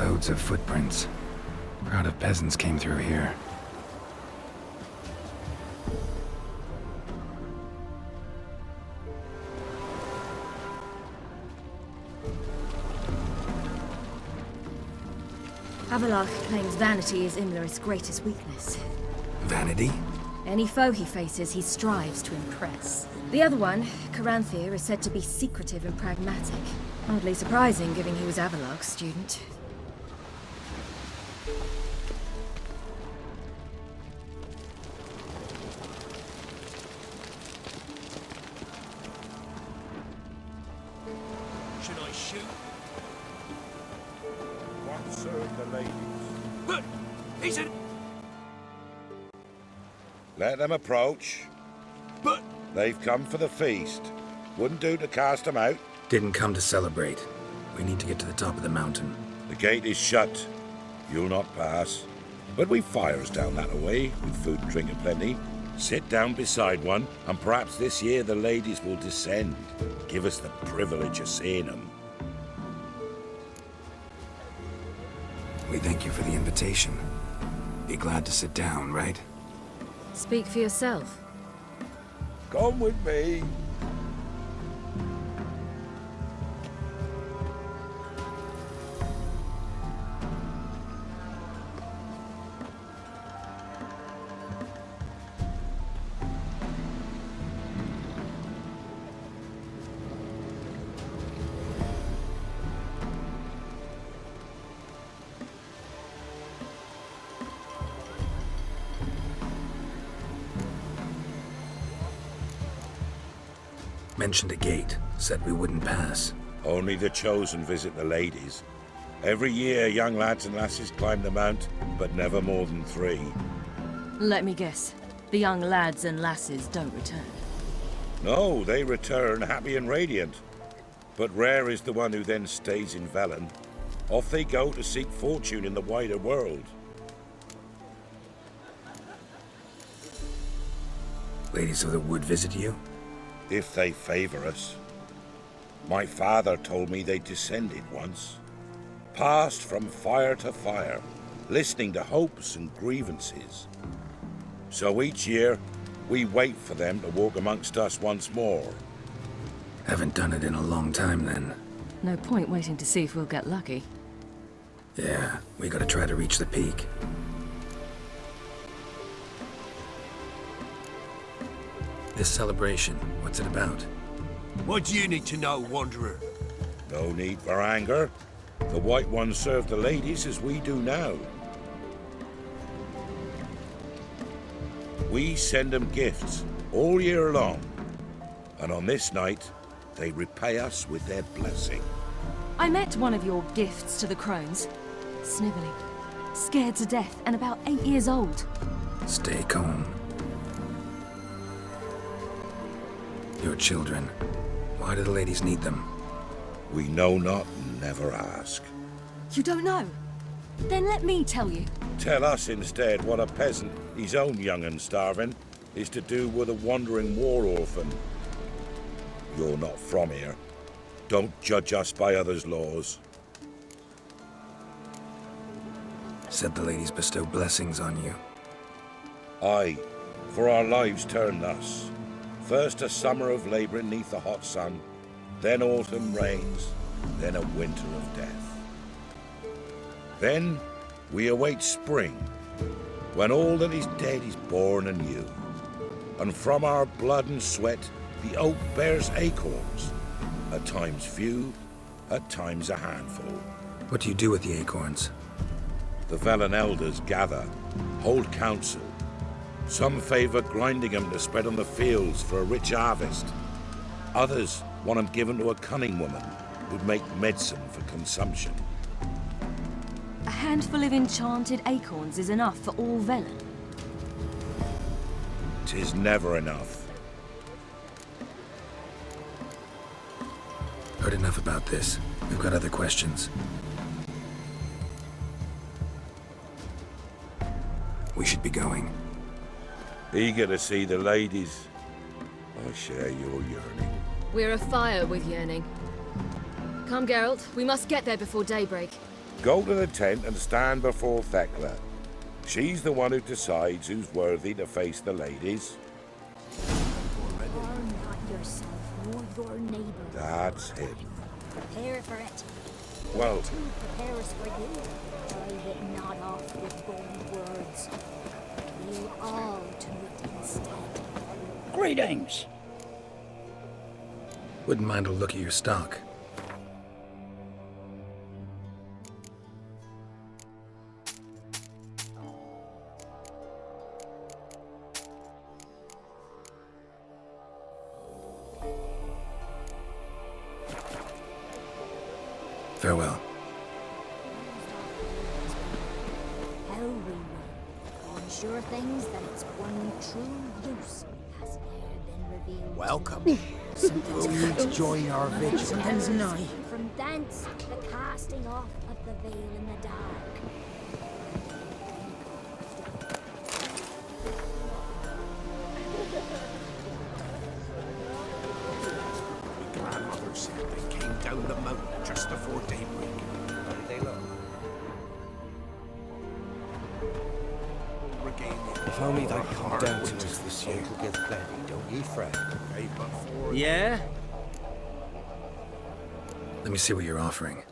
Loads of footprints. Crowd of peasants came through here. Avallac'h claims vanity is Imlerith's greatest weakness. Vanity? Any foe he faces, he strives to impress. The other one, Caranthir, is said to be secretive and pragmatic. Hardly surprising, given he was Avallac'h's student. Should I shoot? What serve the ladies? But he's in. Let them approach. But They've come for the feast. Wouldn't do to cast them out. Didn't come to celebrate. We need to get to the top of the mountain. The gate is shut. You'll not pass. But we've fires down that way, with food and drink aplenty. Sit down beside one, and perhaps this year the ladies will descend. Give us the privilege of seeing them. We thank you for the invitation. Be glad to sit down, right? Speak for yourself. Come with me. Mentioned a gate. Said we wouldn't pass. Only the chosen visit the ladies. Every year, young lads and lasses climb the mount, but never more than 3. Let me guess. The young lads and lasses don't return. No, they return happy and radiant. But rare is the one who then stays in Velen. Off they go to seek fortune in the wider world. Ladies of the Wood visit you? If they favor us. My father told me they descended once. Passed from fire to fire, listening to hopes and grievances. So each year, we wait for them to walk amongst us once more. Haven't done it in a long time, then. No point waiting to see if we'll get lucky. Yeah, we gotta try to reach the peak. This celebration, what's it about? what do you need to know, Wanderer? No need for anger. The White Ones serve the ladies as we do now. We send them gifts all year long. And on this night, they repay us with their blessing. I met one of your gifts to the crones. Snivelling. Scared to death and about 8 years old. Stay calm. Your children. Why do the ladies need them? We know not and never ask. You don't know? Then let me tell you. Tell us instead what a peasant, his own young and starving, is to do with a wandering war orphan. You're not from here. Don't judge us by others' laws. Said the ladies bestow blessings on you. Aye, for our lives turn thus. First a summer of labouring neath the hot sun, then autumn rains, then a winter of death. Then we await spring, when all that is dead is born anew. And from our blood and sweat the oak bears acorns, at times few, at times a handful. What do you do with the acorns? The Velen elders gather, hold council. Some favour grinding them to spread on the fields for a rich harvest. Others want them given to a cunning woman who'd make medicine for consumption. A handful of enchanted acorns is enough for all Velen. 'Tis never enough. Heard enough about this. We've got other questions. We should be going. Eager to see the ladies. I share your yearning. We're afire with yearning. Come, Geralt. We must get there before daybreak. Go to the tent and stand before Thekla. She's the one who decides who's worthy to face the ladies. Harm not yourself nor your neighbor. That's him. Prepare for it. Well, To prepare us for you. Drive it not off with bold words. Appeal all to it instead. Greetings. Wouldn't mind a look at your stock. Farewell. How we run. On sure things that its one true use has ne'er been revealed. Welcome. Who needs join our vigil? Something's nigh. From thence, the casting off of the veil in the dark. My grandmother said they came down the mountain just before daybreak. How did they look? If only they'd come down to us this year. Will give plenty, don't ye fret. Yeah? Let me see what you're offering.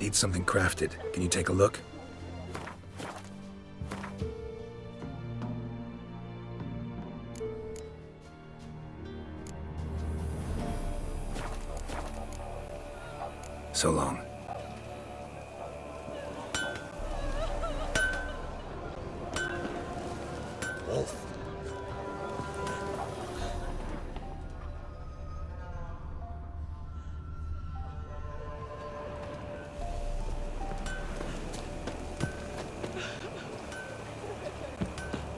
Need something crafted. Can you take a look? So long. Wolf.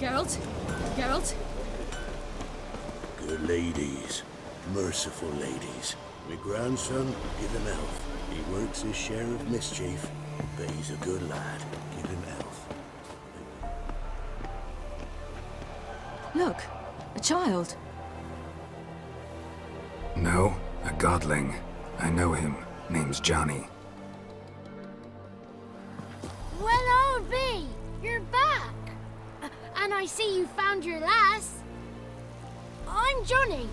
Geralt? Geralt? Good ladies. Merciful ladies. My grandson is an elf. He works his share of mischief, but he's a good lad. Give him elf. Look, a child. No, a godling. I know him. Name's Johnny. Well, old B, you're back. And I see you found your lass. I'm Johnny.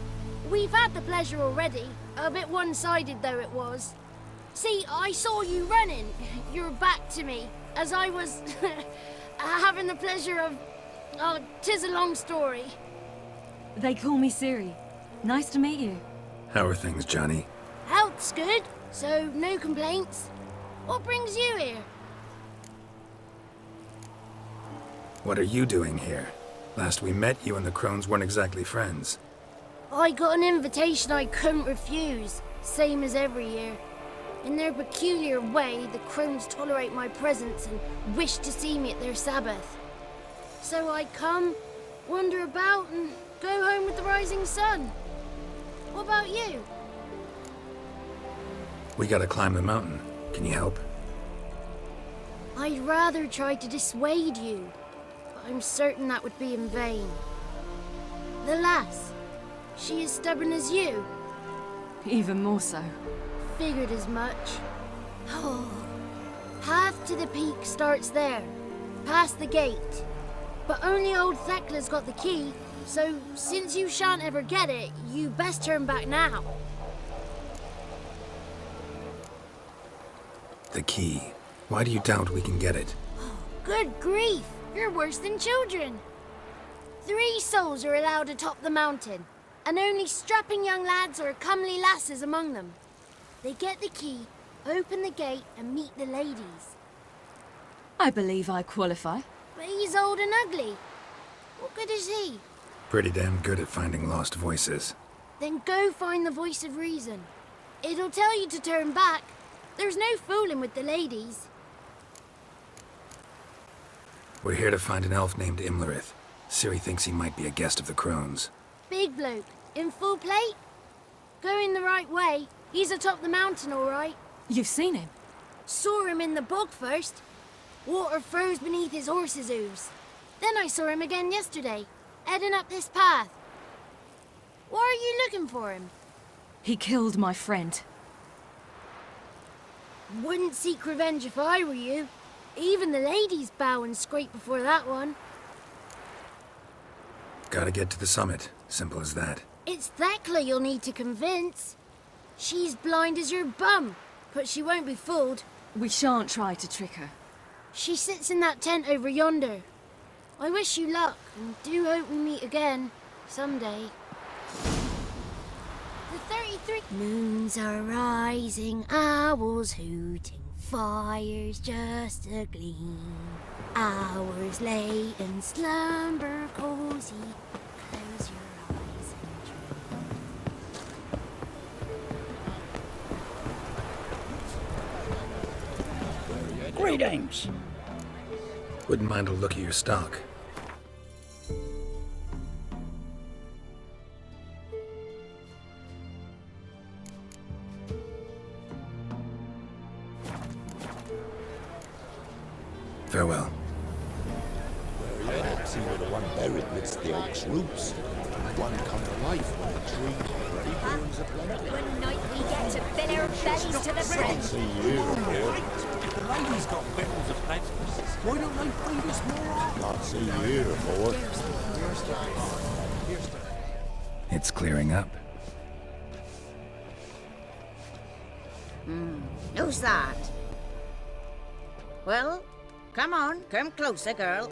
We've had the pleasure already. A bit one-sided though it was. See, I saw you running. Your back to me, as I was having the pleasure of... Oh, 'tis a long story. They call me Ciri. Nice to meet you. How are things, Johnny? Health's good, so no complaints. What brings you here? What are you doing here? Last we met, you and the Crones weren't exactly friends. I got an invitation I couldn't refuse, same as every year. In their peculiar way, the Crones tolerate my presence and wish to see me at their Sabbath. So I come, wander about, and go home with the rising sun. What about you? We gotta climb the mountain. Can you help? I'd rather try to dissuade you, but I'm certain that would be in vain. The lass, she as stubborn as you. Even more so. Figured as much. Oh, path to the peak starts there, past the gate. But only old Thekla's got the key, so since you shan't ever get it, you best turn back now. The key. Why do you doubt we can get it? Good grief, you're worse than children. 3 souls are allowed atop the mountain, and only strapping young lads or comely lasses among them. They get the key, open the gate, and meet the ladies. I believe I qualify. But he's old and ugly. What good is he? Pretty damn good at finding lost voices. Then go find the voice of reason. It'll tell you to turn back. There's no fooling with the ladies. We're here to find an elf named Imlerith. Ciri thinks he might be a guest of the Crones. Big bloke, in full plate. Going the right way. He's atop the mountain, all right. You've seen him? Saw him in the bog first. Water froze beneath his horse's hooves. Then I saw him again yesterday, heading up this path. Why are you looking for him? He killed my friend. Wouldn't seek revenge if I were you. Even the ladies bow and scrape before that one. Gotta get to the summit. Simple as that. It's Thekla you'll need to convince. She's blind as your bum, but she won't be fooled. We shan't try to trick her. She sits in that tent over yonder. I wish you luck, and do hope we meet again, someday. The 33 moons are rising, owls hooting, fires just a gleam. Hours late and slumber cozy. Close your eyes and dream. Greetings. Wouldn't mind a look at your stock. Farewell. See where the one buried amidst the oak's roots. One come to life when the tree already burns a plenty. One night we get to fill our bellies to the brim. See you here. The lady's got victuals of plenty. Why don't they feed us more often? Not see here, boy. It's clearing up. Who's that? Well, come on, come closer, girl.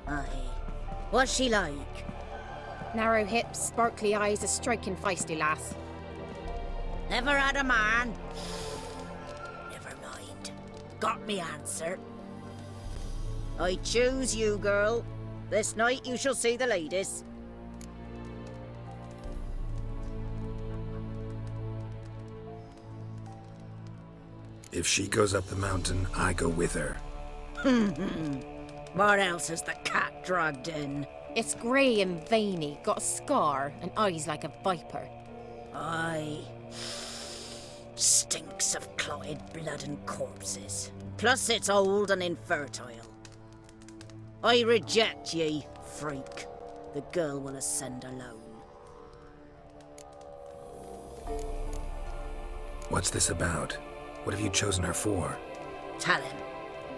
Aye. What's she like? Narrow hips, sparkly eyes, a striking feisty lass. Never had a man. Never mind. Got me answer. I choose you, girl. This night you shall see the ladies. If she goes up the mountain, I go with her. What else is the cat dragged in? It's grey and veiny, got a scar, and eyes like a viper. Aye. Stinks of clotted blood and corpses. Plus it's old and infertile. I reject ye, freak. The girl will ascend alone. What's this about? What have you chosen her for? Tell him.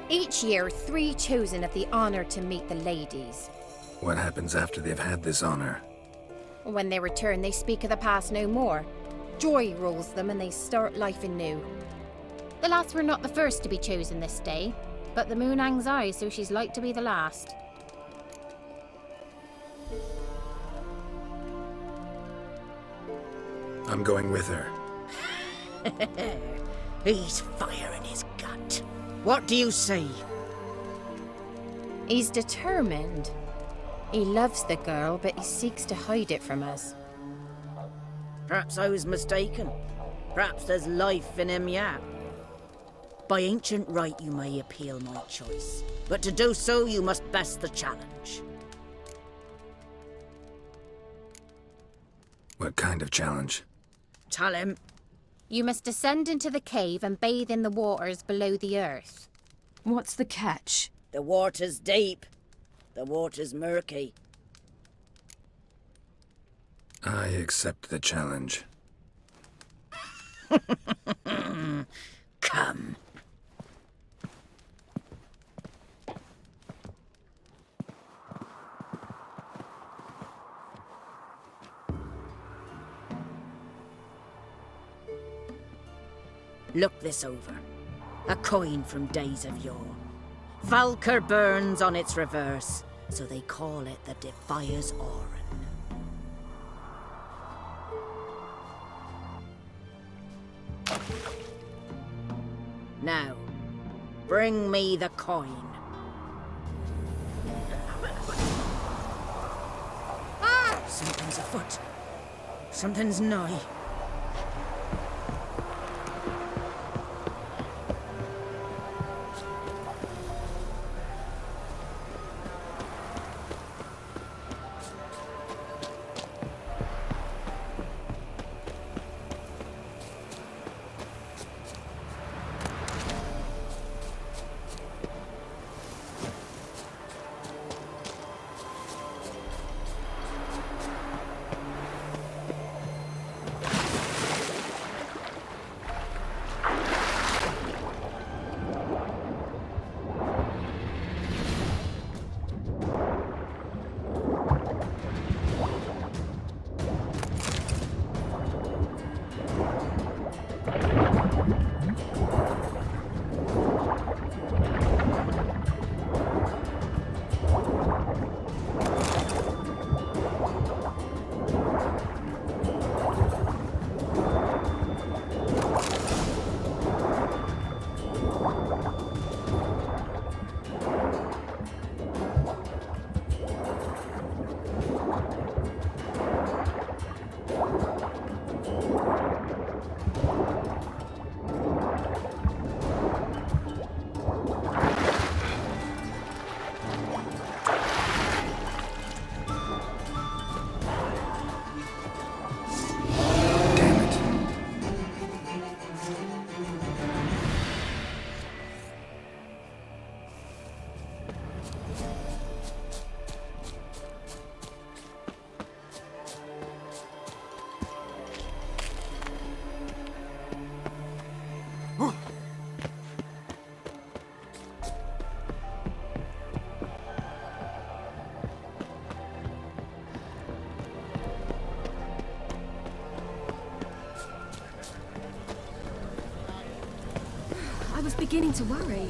Each year, 3 chosen have the honour to meet the ladies. What happens after they've had this honor? When they return, they speak of the past no more. Joy rules them and they start life anew. The lass were not the first to be chosen this day, but the moon hangs high, so she's like to be the last. I'm going with her. He's fire in his gut. What do you say? He's determined. He loves the girl, but he seeks to hide it from us. Perhaps I was mistaken. Perhaps there's life in him yet. By ancient right you may appeal my choice, but to do so you must best the challenge. What kind of challenge? Tell him. You must descend into the cave and bathe in the waters below the earth. What's the catch? The water's deep. The water's murky. I accept the challenge. Come. Look this over. A coin from days of yore. Falker burns on its reverse, so they call it the Defier's Oran. Now, bring me the coin. Ah! Something's afoot. Something's nigh. beginning to worry.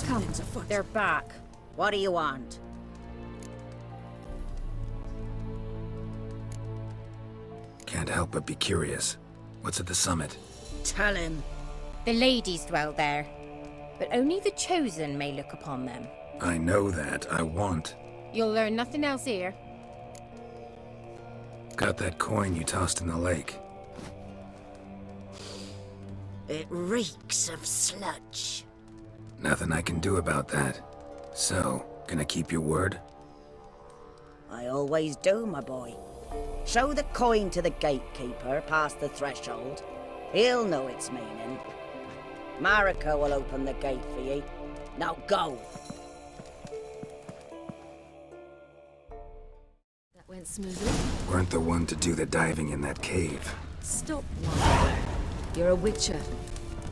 Come. They're back. What do you want? Can't help but be curious. What's at the summit? Tell him. The ladies dwell there, but only the chosen may look upon them. I know that. I want. You'll learn nothing else here. Got that coin you tossed in the lake. It reeks of sludge. Nothing I can do about that. So, gonna keep your word? I always do, my boy. Show the coin to the gatekeeper past the threshold. He'll know its meaning. Marika will open the gate for ye. Now go! That went smoothly. Weren't the one to do the diving in that cave. Stop whining. You're a witcher.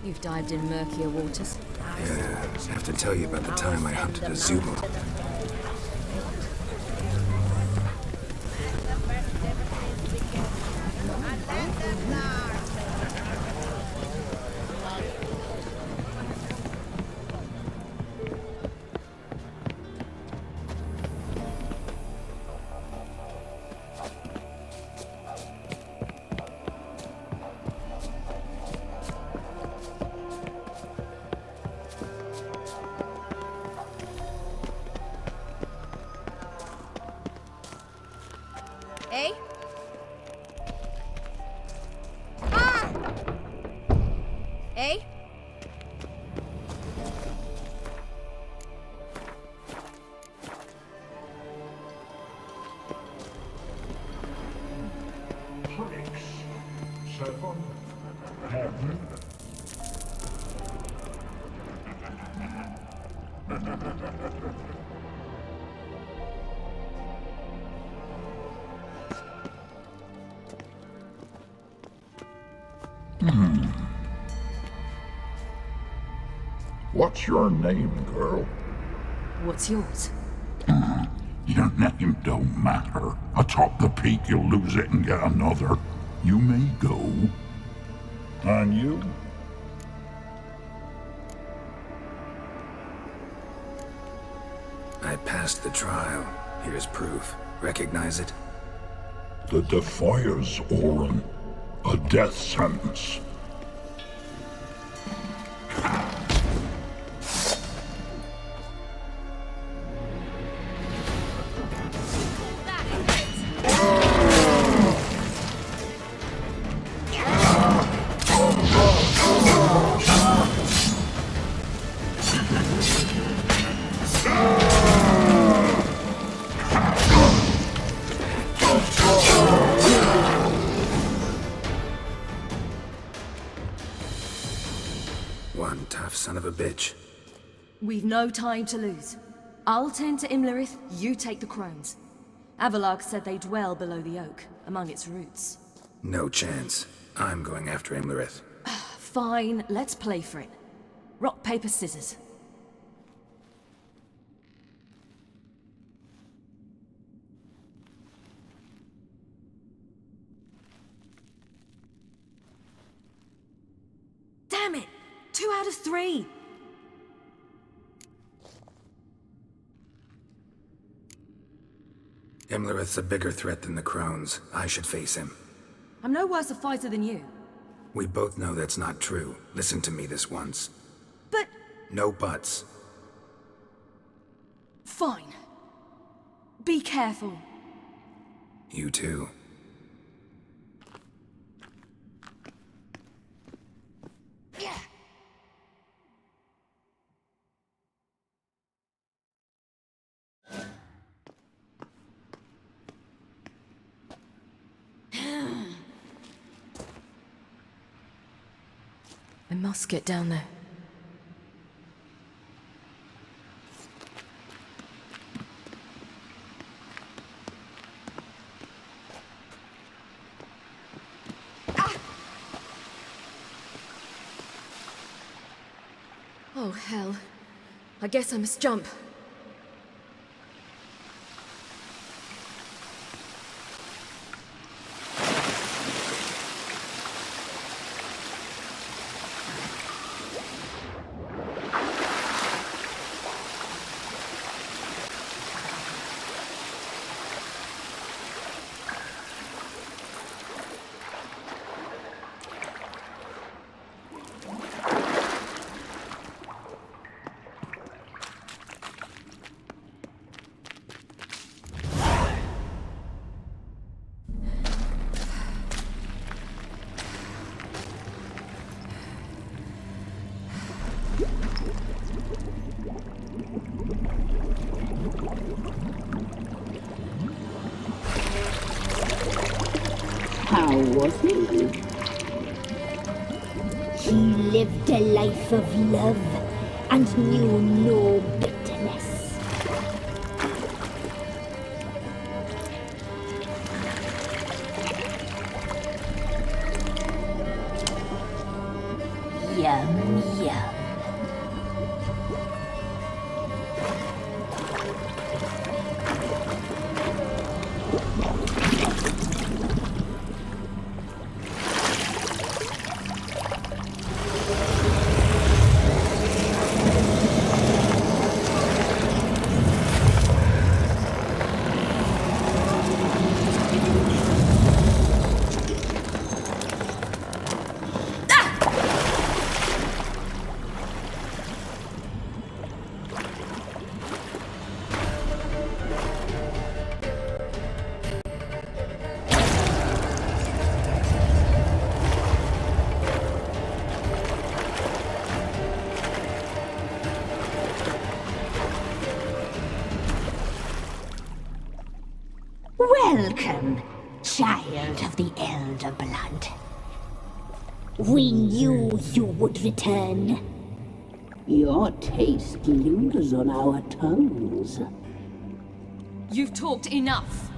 You've dived in murkier waters. Yeah, I have to tell you about the time I hunted a Zubul. Eh? Ah! Eh? What's your name, girl? What's yours? Your name don't matter. Atop the peak, you'll lose it and get another. You may go. And you? I passed the trial. Here's proof. Recognize it? The Defier's Orin. A death sentence. One tough son of a bitch. We've no time to lose. I'll tend to Imlerith, you take the crones. Avalok said they dwell below the oak, among its roots. No chance. I'm going after Imlerith. Fine, let's play for it. Rock, paper, scissors. Damn it! 2 out of 3! Imlerith's a bigger threat than the crones. I should face him. I'm no worse a fighter than you. We both know that's not true. Listen to me this once. But... No buts. Fine. Be careful. You too. I must get down there. Oh, hell. I guess I must jump. He lived a life of love and knew no bitterness. Yum, yum. Welcome, child of the Elder Blood. We knew you would return. Your taste lingers on our tongues. You've talked enough.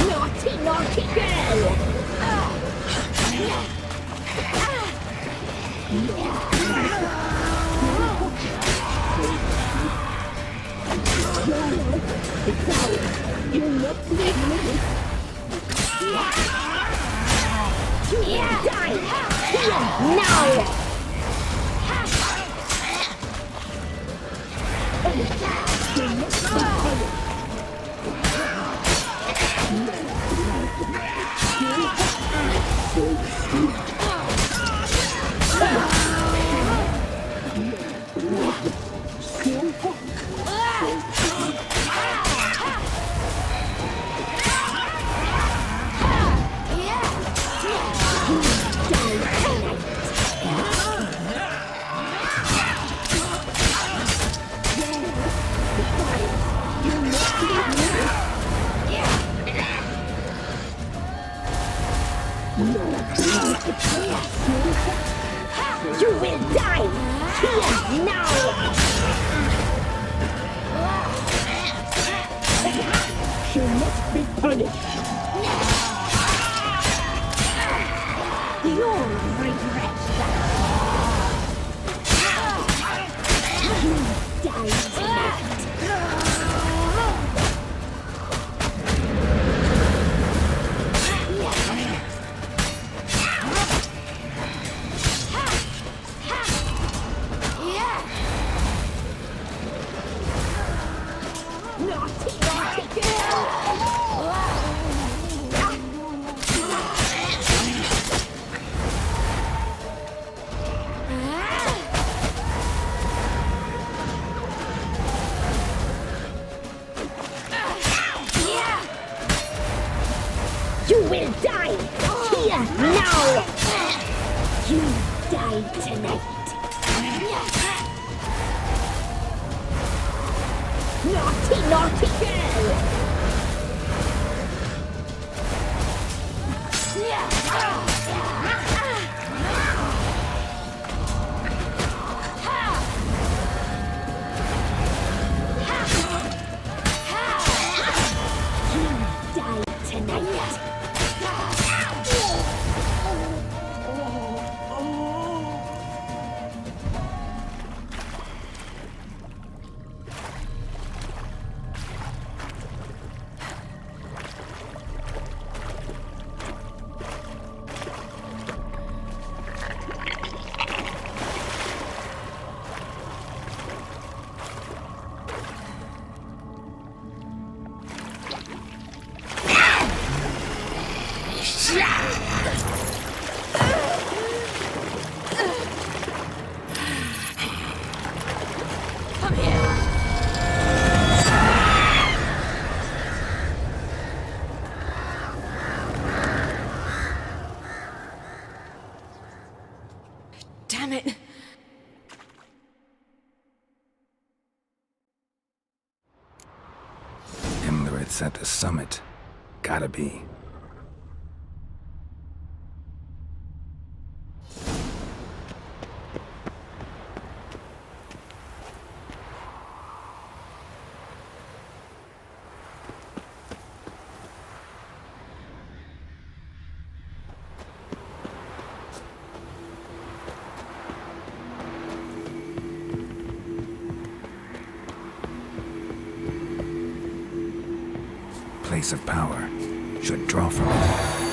Naughty, naughty girl! You're not leaving. Die! Here, now! You will die here now! She must be punished. You'll regret that. You die tonight. You will die here now! You die tonight. Naughty, naughty girl! You die tonight. Damn it! Imlerith's at the summit. Gotta be. place of power should draw from it.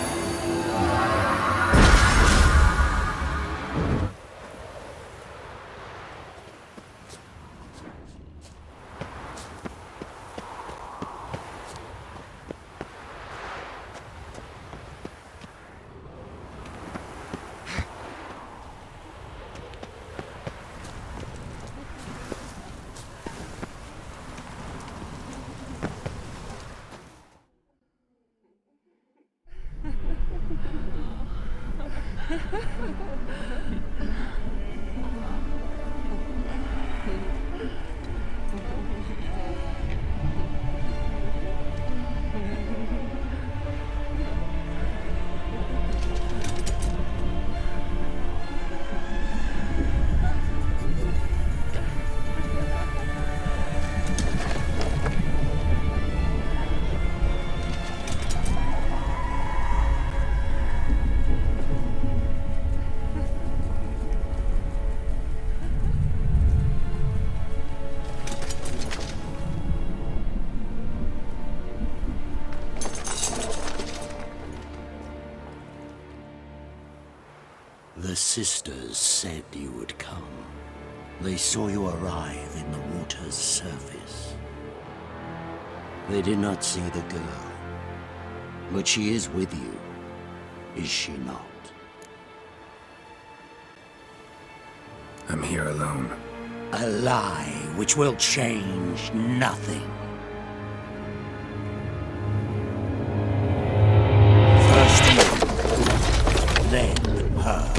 The sisters said you would come. They saw you arrive in the water's surface. They did not see the girl. But she is with you, is she not? I'm here alone. A lie which will change nothing. First you, then her.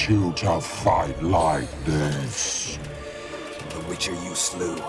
You to fight like this? The Witcher you slew.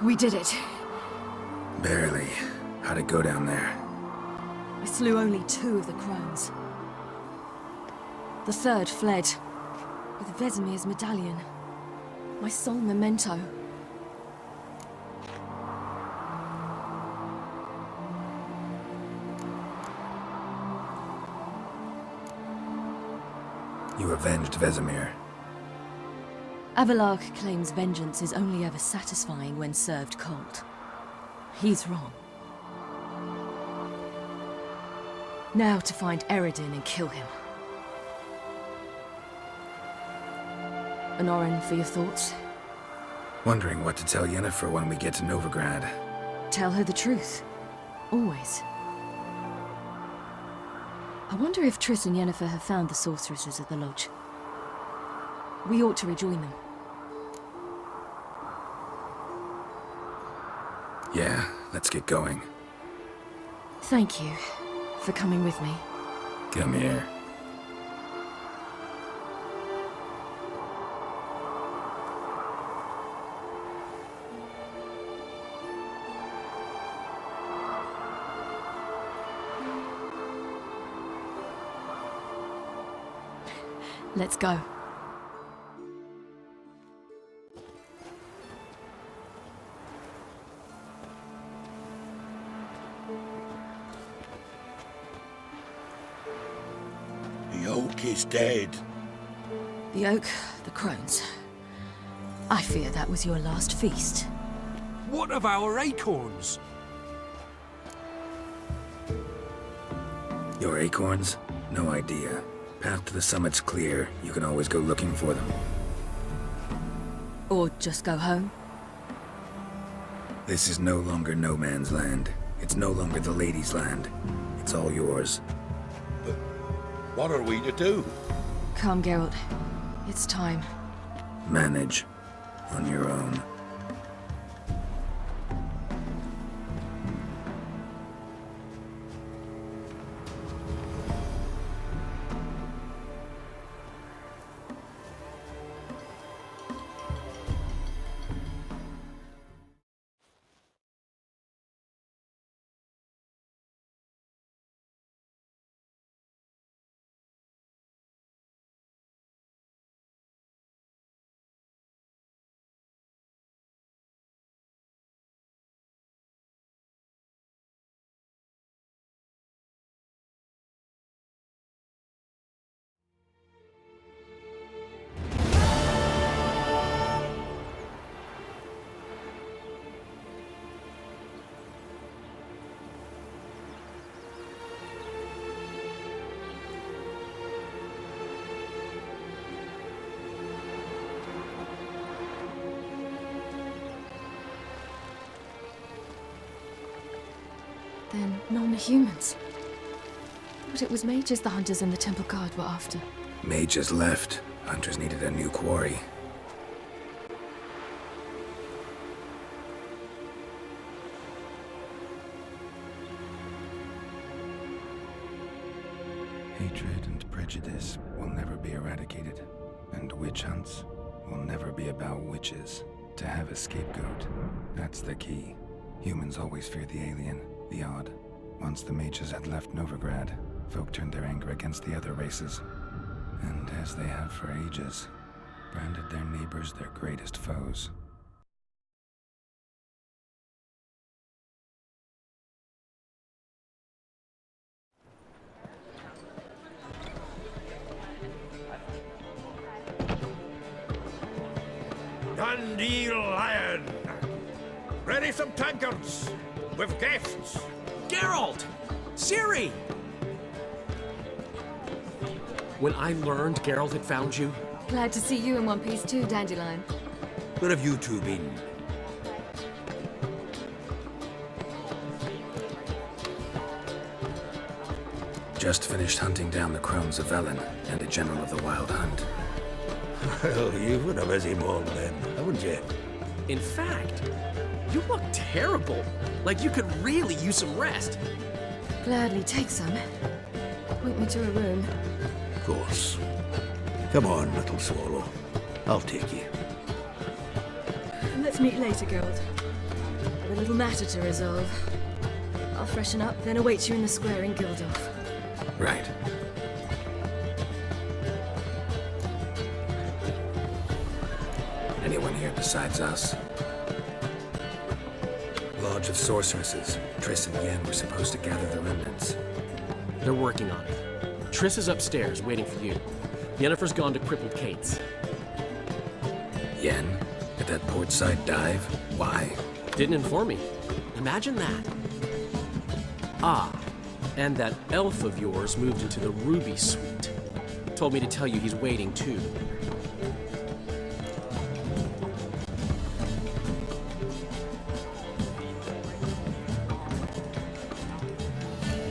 We did it. Barely. How'd it go down there? I slew only 2 of the crones. The 3rd fled, with Vesemir's medallion. My sole memento. You avenged Vesemir. Avalark claims vengeance is only ever satisfying when served cold. He's wrong. Now to find Eredin and kill him. Honorin, for your thoughts? Wondering what to tell Yennefer when we get to Novigrad. Tell her the truth. Always. I wonder if Triss and Yennefer have found the sorceresses at the lodge. We ought to rejoin them. Yeah, let's get going. Thank you for coming with me. Come here. Let's go. The oak is dead. The oak, the crones. I fear that was your last feast. What of our acorns? Your acorns? No idea. Path to the summit's clear. You can always go looking for them. Or just go home? This is no longer no man's land. It's no longer the lady's land. It's all yours. But what are we to do? Come, Geralt. It's time. Manage. On your own. Then non-humans. But it was mages the hunters and the temple guard were after. Mages left. Hunters needed a new quarry. Hatred and prejudice will never be eradicated. And witch hunts will never be about witches. To have a scapegoat, that's the key. Humans always fear the alien, the odd. Once the mages had left Novigrad, folk turned their anger against the other races. And as they have for ages, branded their neighbors their greatest foes. Dandelion! Ready some tankards! With guests! Geralt! Ciri! When I learned Geralt had found you... Glad to see you in one piece too, Dandelion. Where have you two been? Just finished hunting down the crones of Velen and a general of the Wild Hunt. Well, you've been a busy morning then, haven't you? In fact, you look terrible. Like you could really use some rest. Gladly take some. Point me to a room. Of course. Come on, little swallow. I'll take you. Let's meet later, Geralt. a little matter to resolve. I'll freshen up, then await you in the square in Gildorf. Right. Anyone here besides us? Lodge of Sorceresses. Triss and Yen were supposed to gather the remnants. They're working on it. Triss is upstairs, waiting for you. Yennefer's gone to Crippled Kate's. Yen? At that portside dive? Why? Didn't inform me. Imagine that. Ah, and that elf of yours moved into the Ruby Suite. Told me to tell you he's waiting too.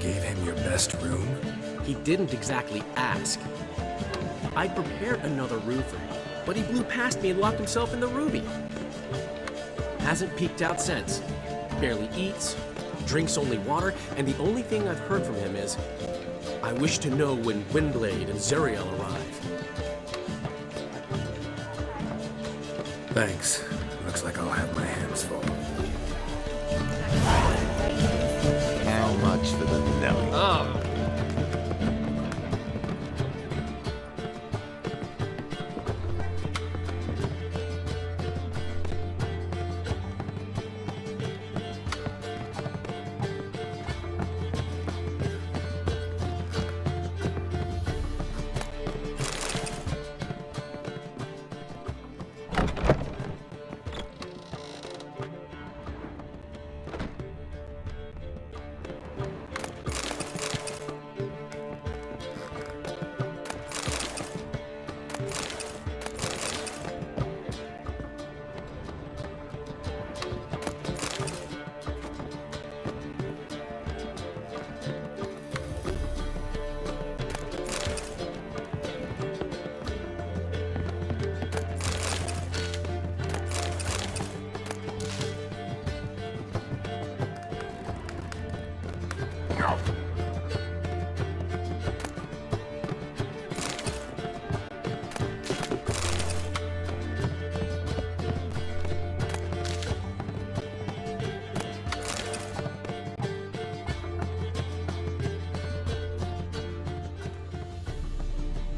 Gave him your best room? He didn't exactly ask. I prepared another room for him, but he blew past me and locked himself in the Ruby. Hasn't peeked out since. Barely eats, drinks only water, and the only thing I've heard from him is, I wish to know when Windblade and Zuriel arrive. Thanks. Looks like I'll have my hands full. How much for the Nelly? Oh.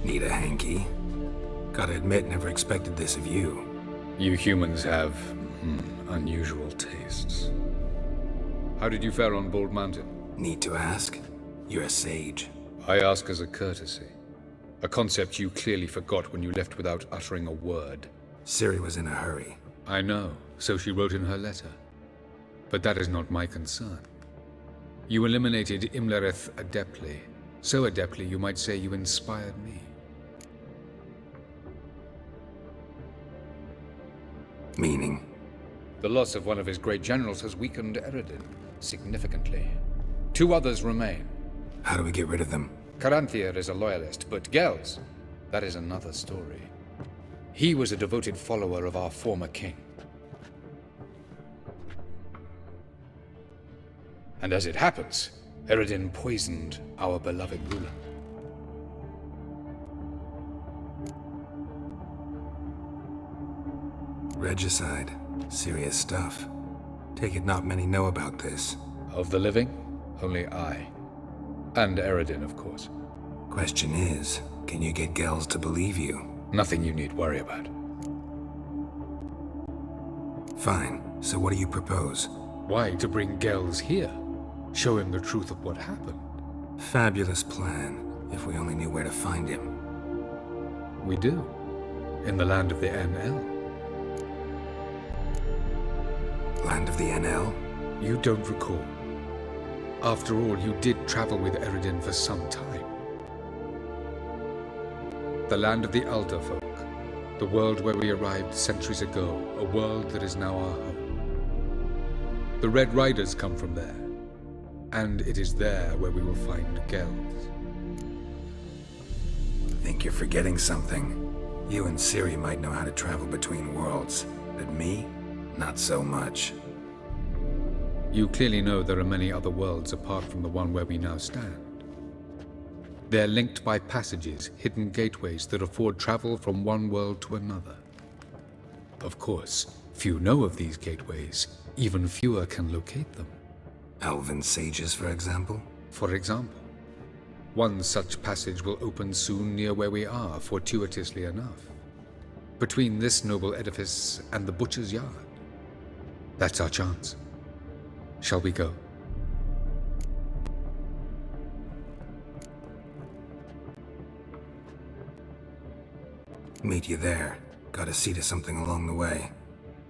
Need a hanky? Gotta admit, never expected this of you. You humans have unusual tastes. How did you fare on Bald Mountain? Need to ask? You're a sage. I ask as a courtesy. A concept you clearly forgot when you left without uttering a word. Ciri was in a hurry. I know, so she wrote in her letter. But that is not my concern. You eliminated Imlerith adeptly. So adeptly, you might say you inspired me. Meaning? The loss of one of his great generals has weakened Eredin significantly. 2 others remain. How do we get rid of them? Caranthir is a loyalist, but Gels, that is another story. He was a devoted follower of our former king. And as it happens, Eredin poisoned our beloved ruler. Regicide. Serious stuff. Take it not many know about this. Of the living, only I. And Eredin, of course. Question is, can you get Gels to believe you? Nothing you need worry about. Fine. So what do you propose? Why, to bring Gels here. Show him the truth of what happened. Fabulous plan, if we only knew where to find him. We do. In the land of the NL. Land of the NL? You don't recall. After all, you did travel with Eredin for some time. The land of the Elder Folk. The world where we arrived centuries ago. A world that is now our home. The Red Riders come from there. And it is there where we will find Gels. Think you're forgetting something. You and Ciri might know how to travel between worlds, but me? Not so much. You clearly know there are many other worlds apart from the one where we now stand. They're linked by passages, hidden gateways that afford travel from one world to another. Of course, few know of these gateways, even fewer can locate them. Elven sages, for example? For example. One such passage will open soon near where we are, fortuitously enough. Between this noble edifice and the butcher's yard. That's our chance. Shall we go? Meet you there. Gotta see to something along the way.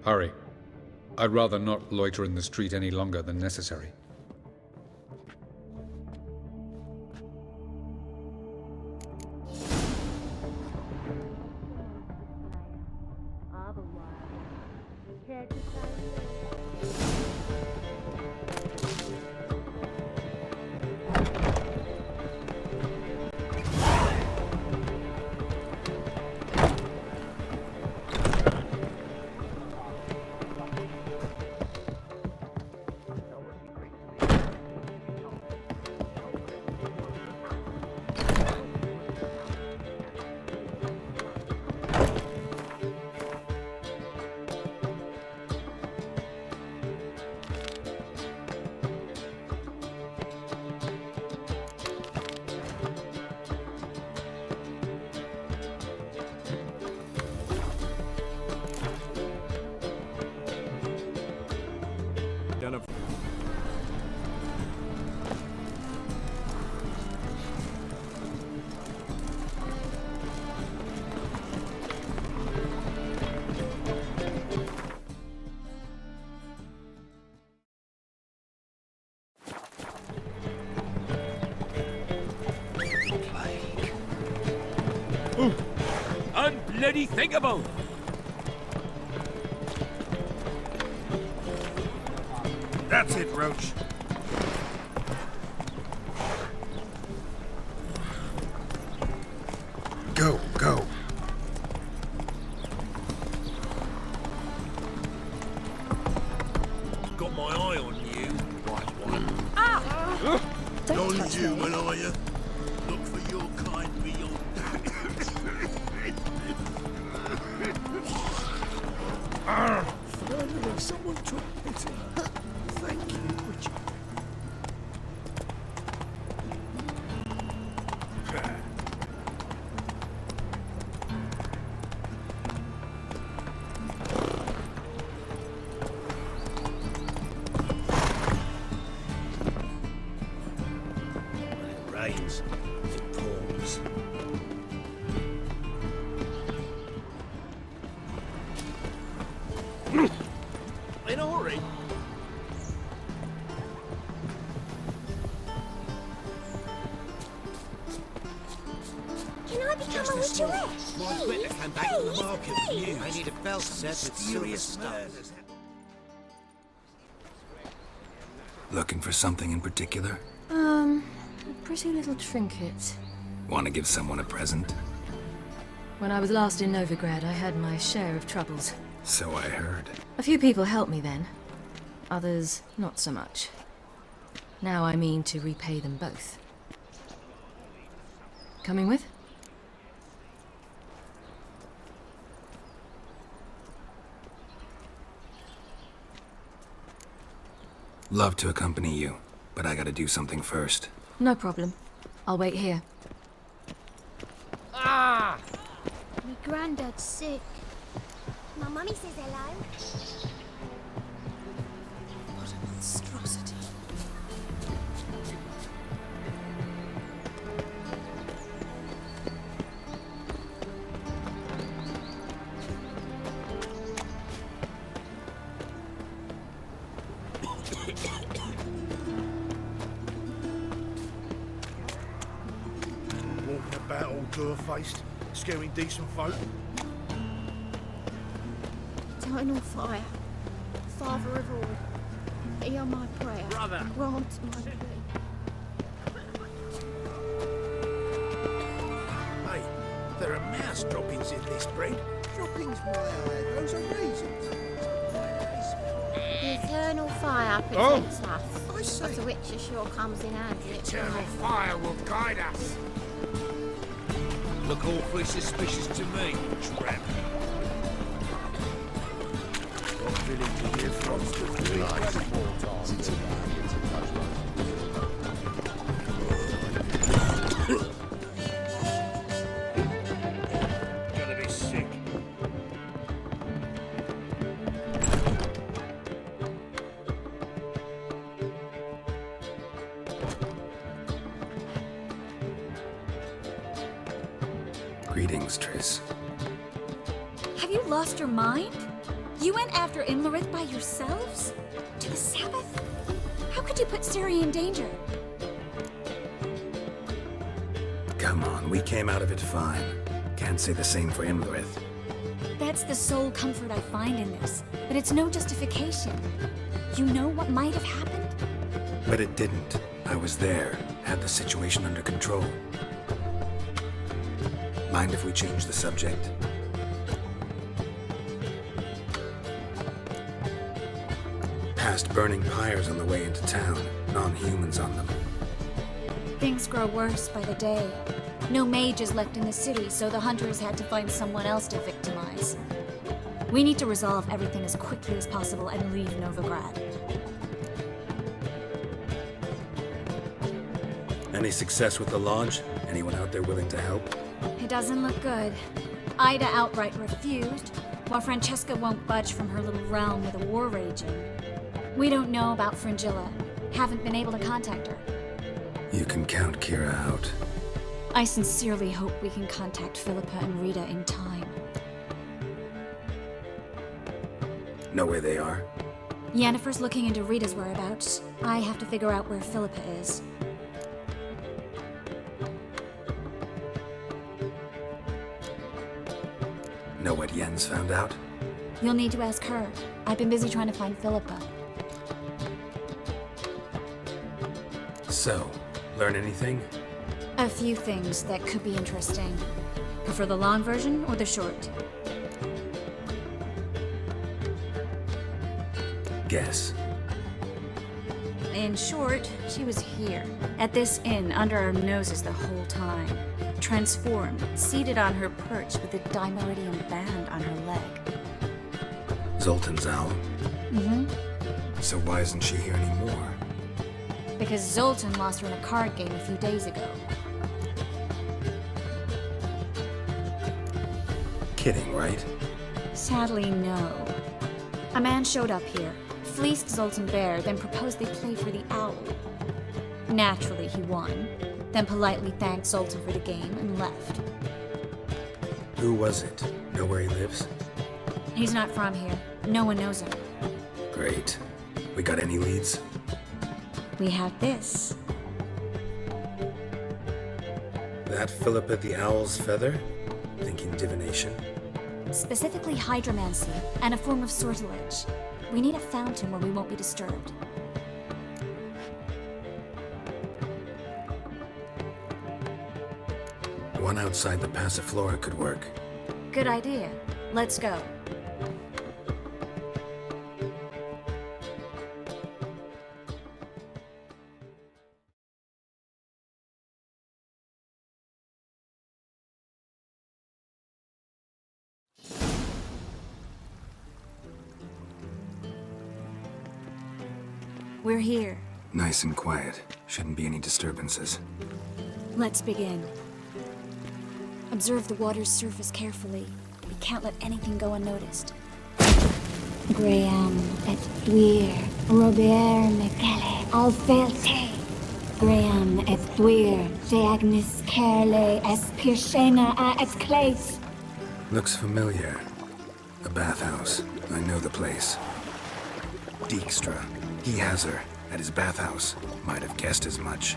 Hurry. I'd rather not loiter in the street any longer than necessary. Unbloody thinkable! That's it, Roach. Go, go. Got my eye on you, white one. Don't Not human, are you? Look for your kind beyond. Finally, someone took pity. Thank you, Richard. When it rains, it pours. In a hurry. Can I become a witcheress? My glitter came back from the market with you. I need a belt set with serious stuff. Looking for something in particular? A pretty little trinket. Want to give someone a present? When I was last in Novigrad, I had my share of troubles. So I heard. A few people helped me then. Others, not so much. Now I mean to repay them both. Coming with? Love to accompany you, but I gotta do something first. No problem. I'll wait here. My granddad's sick. My mummy says hello. What a monstrosity. Walking about all door-faced, scaring decent folk. Eternal fire, Father of all, hear my prayer. Brother. Grant my plea. Hey, there are mouse droppings in this bread. Droppings, why? Those are raisins. The eternal fire protects us. But the witcher sure comes in handy. Eternal fire will guide us. Look awfully suspicious to me, tramp. Got thrilling to hear from the lives of Gonna be sick. Greetings, Triss. Have you lost your mind? You went after Imlerith by yourselves? To the Sabbath? How could you put Ciri in danger? Come on, we came out of it fine. Can't say the same for Imlerith. That's the sole comfort I find in this, but it's no justification. You know what might have happened? But it didn't. I was there, had the situation under control. Mind if we change the subject? Past burning pyres on the way into town, non-humans on them. Things grow worse by the day. No mages left in the city, so the hunters had to find someone else to victimize. We need to resolve everything as quickly as possible and leave Novigrad. Any success with the Lodge? Anyone out there willing to help? It doesn't look good. Ida outright refused, while Francesca won't budge from her little realm with a war raging. We don't know about Fringilla. Haven't been able to contact her. You can count Kira out. I sincerely hope we can contact Philippa and Rita in time. Know where they are? Yennefer's looking into Rita's whereabouts. I have to figure out where Philippa is. Know what Yen's found out? You'll need to ask her. I've been busy trying to find Philippa. So, learn anything? A few things that could be interesting. Prefer the long version or the short? Guess. In short, she was here, at this inn, under our noses the whole time. Transformed, seated on her perch with a dimeridium band on her leg. Zoltan's owl? Mm-hmm. So why isn't she here anymore? Because Zoltan lost her in a card game a few days ago. Kidding, right? Sadly, no. A man showed up here, fleeced Zoltan bare, then proposed they play for the owl. Naturally, he won, then politely thanked Zoltan for the game and left. Who was it? Know where he lives? He's not from here. No one knows him. Great. We got any leads? We have this. That Philippa the Owl's feather? Thinking divination? Specifically hydromancy, and a form of sortilege. We need a fountain where we won't be disturbed. One outside the Passiflora could work. Good idea. Let's go. We're here. Nice and quiet. Shouldn't be any disturbances. Let's begin. Observe the water's surface carefully. We can't let anything go unnoticed. Graham et Thuir, Robert Michele, Alfelte. Graham et Thuir, Deagnis Kerle, es Pirshena a et Clates. Looks familiar. A bathhouse. I know the place. Dijkstra. He has her at his bathhouse. Might have guessed as much.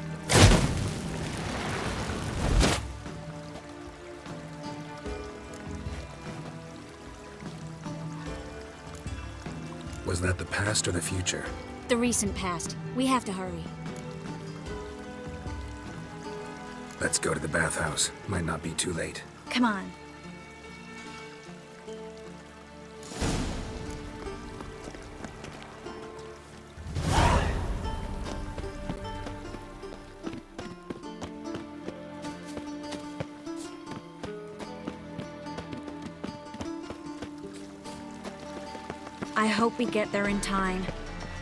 Was that the past or the future? The recent past. We have to hurry. Let's go to the bathhouse. Might not be too late. Come on. I hope we get there in time.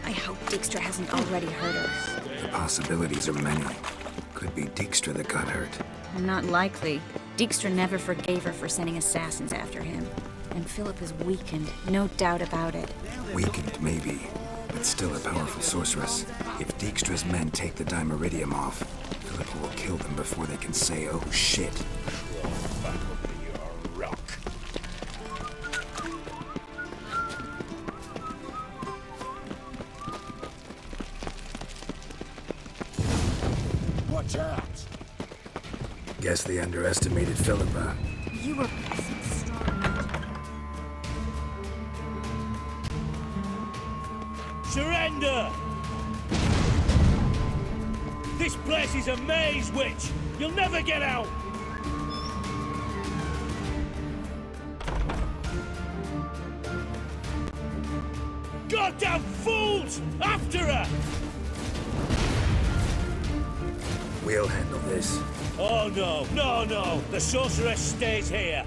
I hope Dijkstra hasn't already hurt her. The possibilities are many. Could be Dijkstra that got hurt. Not likely. Dijkstra never forgave her for sending assassins after him. And Philip is weakened, no doubt about it. Weakened, maybe, but still a powerful sorceress. If Dijkstra's men take the Dimeridium off, Philip will kill them before they can say, oh shit. Watch out! Guess they underestimated Philippa. You were Surrender! This place is a maze, witch! You'll never get out! Goddamn fools! After her! We'll handle this. Oh no, no! The sorceress stays here!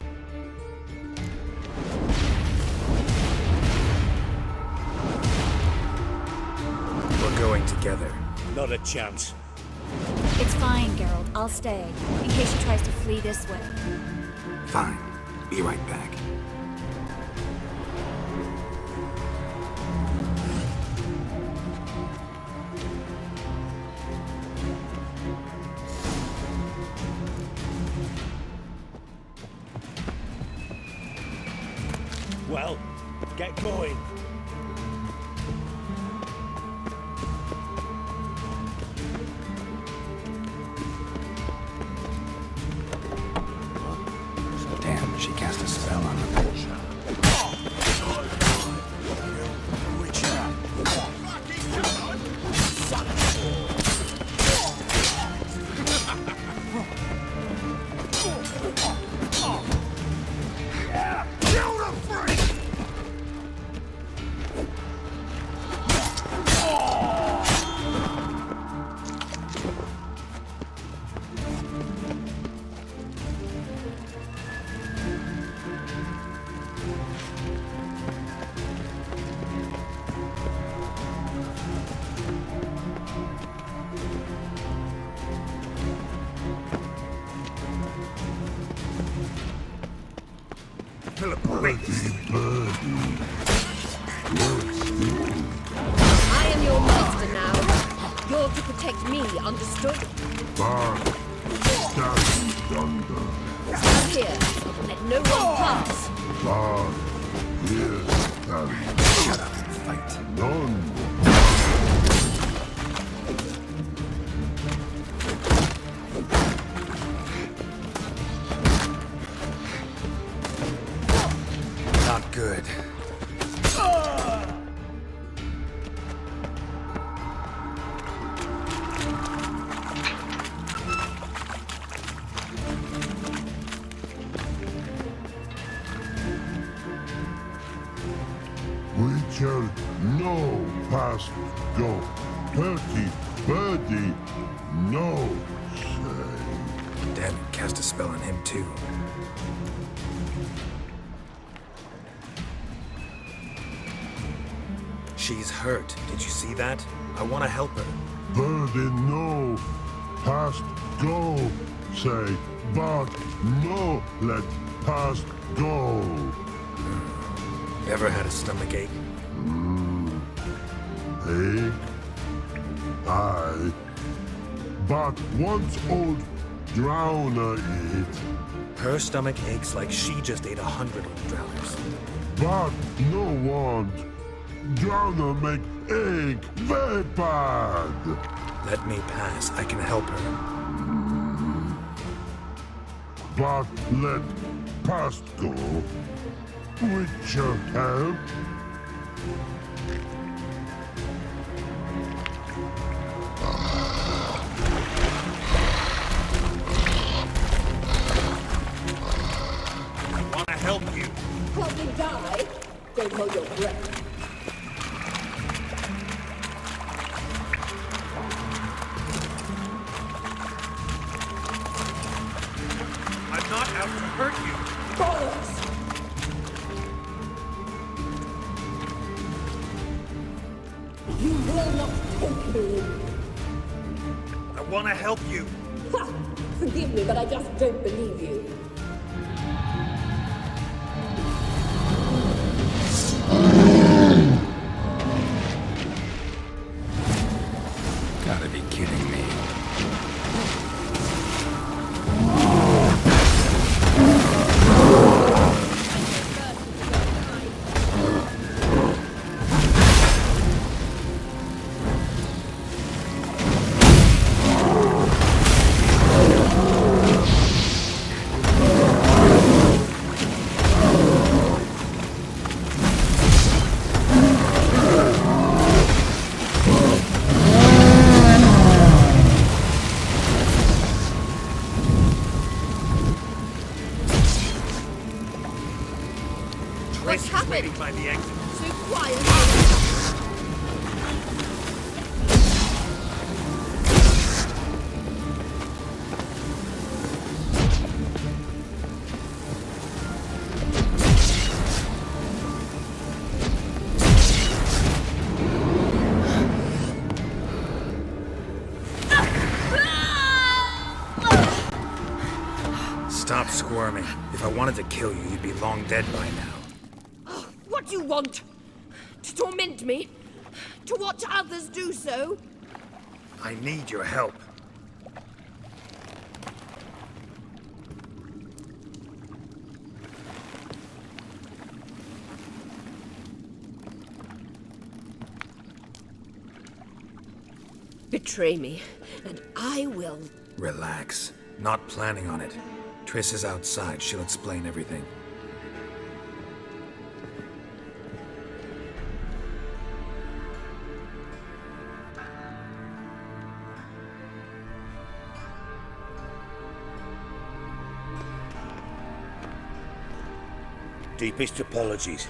Going together. Not a chance. It's fine, Geralt. I'll stay, in case she tries to flee this way. Fine. Be right back. Well, get going. She cast a spell on the page. I am your master now. You're to protect me, understood? Stand here. Let no one pass. Shut up and fight. None. Not good. Witcher, no past go. Birdie, no say. Damn it, cast a spell on him too. She's hurt. Did you see that? I want to help her. Birdie, no past go. Say, but no let past go. Ever had a stomach ache? Ache? Aye. But once old drowner eat. Her stomach aches like she just ate 100 old drowners. But no want. Drowner make ache very bad. Let me pass. I can help her. But let past go. Witcher help. I want to help you. Probably die. Don't hold your breath. I'm not out to hurt you. Bollocks! I want to help you. Ha! Forgive me, but I just don't believe you. Gotta be kidding me. What's happened? Waiting by the exit. So quiet. Stop squirming. If I wanted to kill you, you'd be long dead by now. What do you want? To torment me? To watch others do so? I need your help. Betray me, and I will. Relax. Not planning on it. Triss is outside. She'll explain everything. Deepest apologies,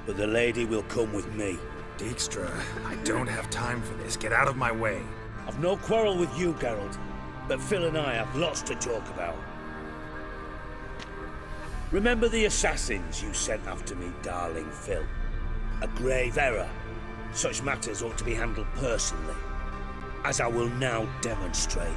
but the lady will come with me. Dijkstra, I don't have time for this. Get out of my way. I've no quarrel with you, Geralt, but Phil and I have lots to talk about. Remember the assassins you sent after me, darling Phil? A grave error. Such matters ought to be handled personally, as I will now demonstrate.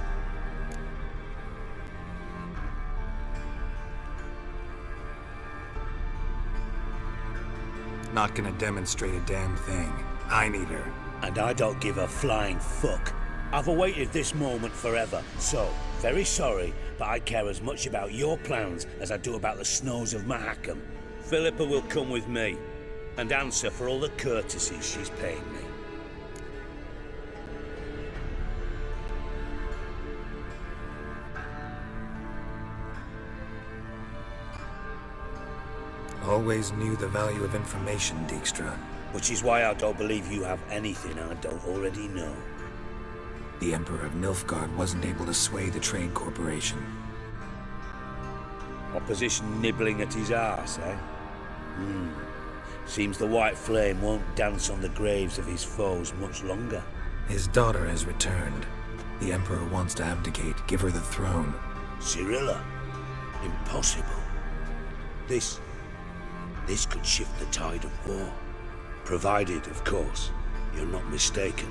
Not gonna demonstrate a damn thing. I need her. And I don't give a flying fuck. I've awaited this moment forever, so, very sorry, but I care as much about your plans as I do about the snows of Mahakam. Philippa will come with me, and answer for all the courtesies she's paying me. Always knew the value of information, Dijkstra. Which is why I don't believe you have anything I don't already know. The Emperor of Nilfgaard wasn't able to sway the Trade Corporation. Opposition nibbling at his arse, eh? Seems the White Flame won't dance on the graves of his foes much longer. His daughter has returned. The Emperor wants to abdicate, give her the throne. Cirilla? Impossible. This could shift the tide of war. Provided, of course, you're not mistaken.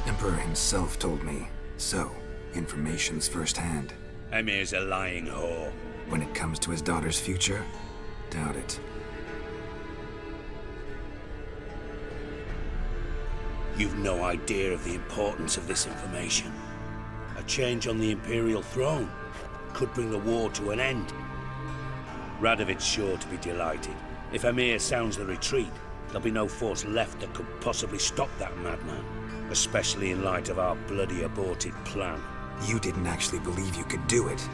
Emperor himself told me. So, information's firsthand. Emir's a lying whore. When it comes to his daughter's future, doubt it. You've no idea of the importance of this information. A change on the Imperial throne could bring the war to an end. Radovid's sure to be delighted. If Emir sounds the retreat, there'll be no force left that could possibly stop that madman. Especially in light of our bloody aborted plan. You didn't actually believe you could do it.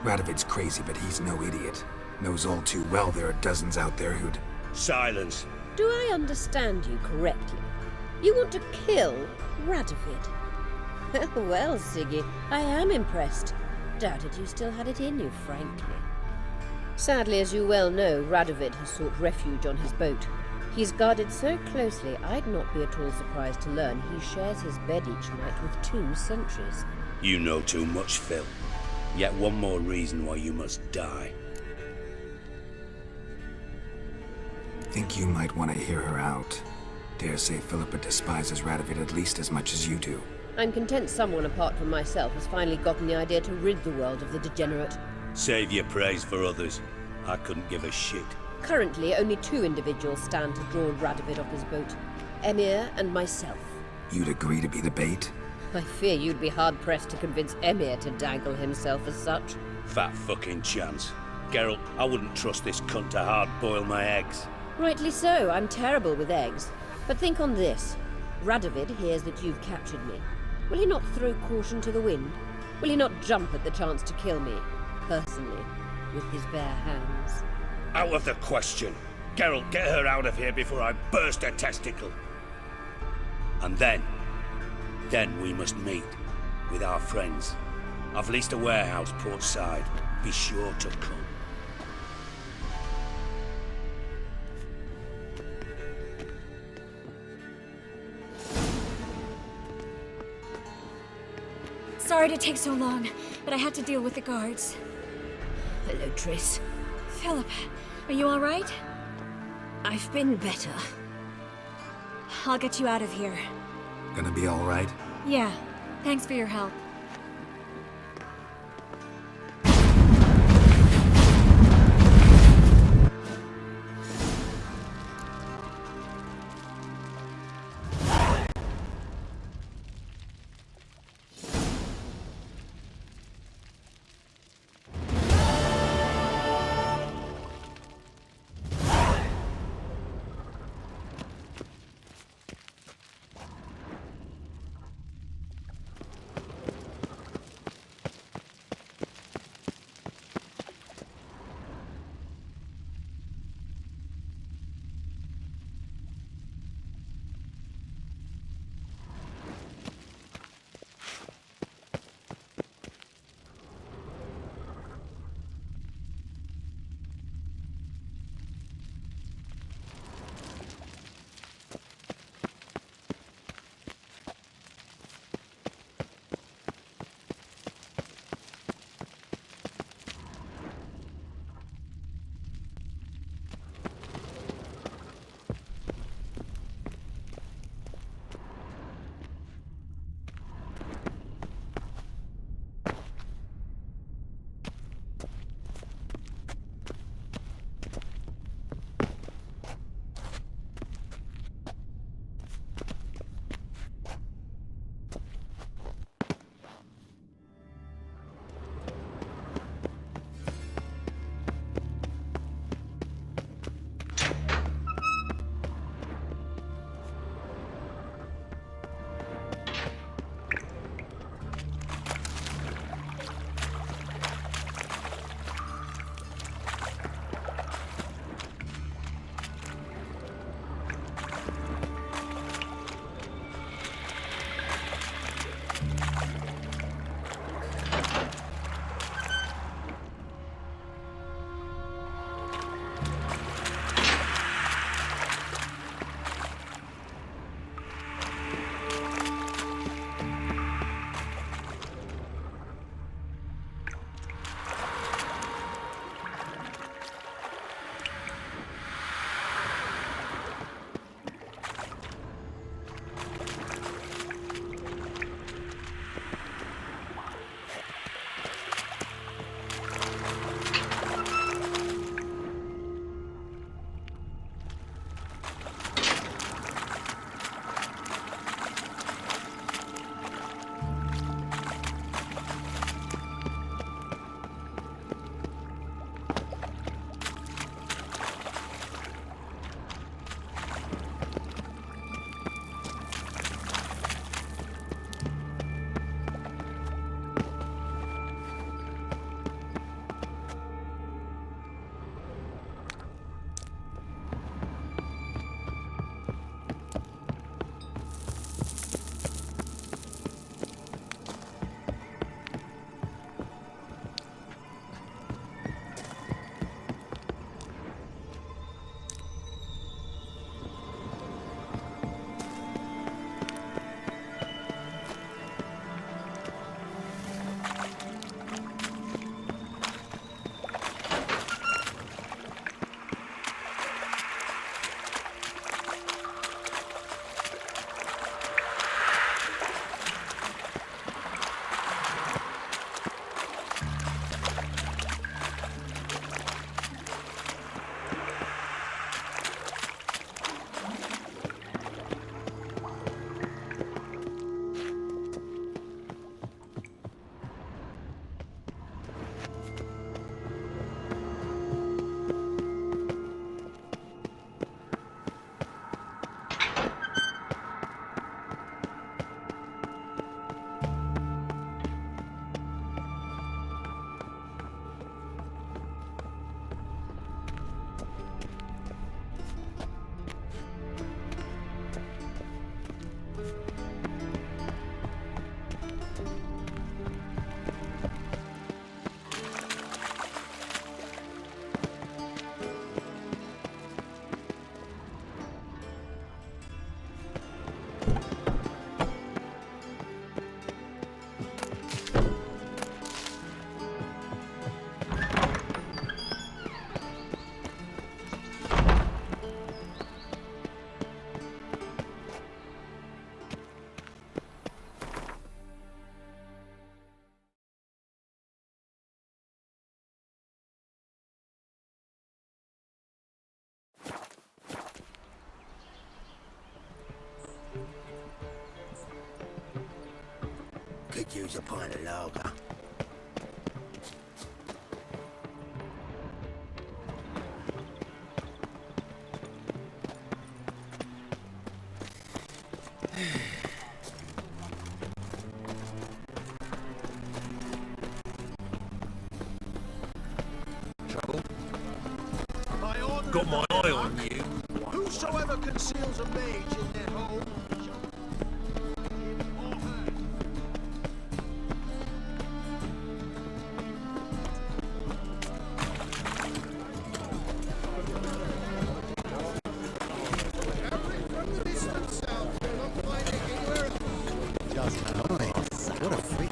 Radovid's crazy, but he's no idiot. Knows all too well there are dozens out there who'd... Silence. Do I understand you correctly? You want to kill Radovid? Well, Siggy, I am impressed. Doubted you still had it in you, frankly. Sadly, as you well know, Radovid has sought refuge on his boat. He's guarded so closely, I'd not be at all surprised to learn he shares his bed each night with 2 sentries. You know too much, Phil. Yet one more reason why you must die. think you might want to hear her out. Dare say Philippa despises Radovid at least as much as you do. I'm content someone apart from myself has finally gotten the idea to rid the world of the degenerate. Save your praise for others. I couldn't give a shit. Currently, only 2 individuals stand to draw Radovid off his boat. Emir and myself. You'd agree to be the bait? I fear you'd be hard-pressed to convince Emir to dangle himself as such. Fat fucking chance. Geralt, I wouldn't trust this cunt to hard-boil my eggs. Rightly so, I'm terrible with eggs. But think on this. Radovid hears that you've captured me. Will he not throw caution to the wind? Will he not jump at the chance to kill me, personally, with his bare hands? Out of the question. Geralt, get her out of here before I burst her testicle. And then we must meet with our friends. I've leased a warehouse port side. Be sure to come. Sorry to take so long, but I had to deal with the guards. Hello, Triss. Philip, are you all right? I've been better. I'll get you out of here. Gonna be all right? Yeah, thanks for your help. could use a pint of lager. Got my eye on you. Whosoever conceals a mage in their home What a freak.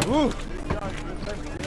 Woo!